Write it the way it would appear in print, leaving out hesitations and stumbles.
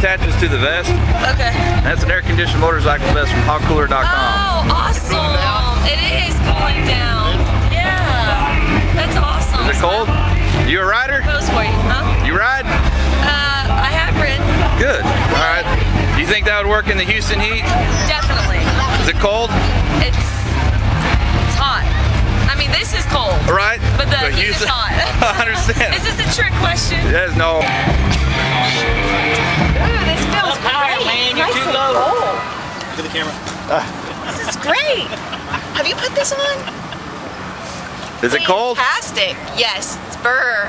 attaches to the vest. Okay. That's an air-conditioned motorcycle vest from hotcooler.com. Oh, awesome. It is cooling down. Yeah. That's awesome. Is it cold? You a rider? Pose for you, huh? You ride? I have ridden. Good. All right. Do you think that would work in the Houston heat? Definitely. Is it cold? It's hot. I mean, this is cold. All right. But the heat is hot. I understand. Is this a trick question? Yes, no. Ooh, this feels great. Man, you're too low. Look at the camera. This is great. Have you put this on? Is it cold? Fantastic. Yes, it's burr.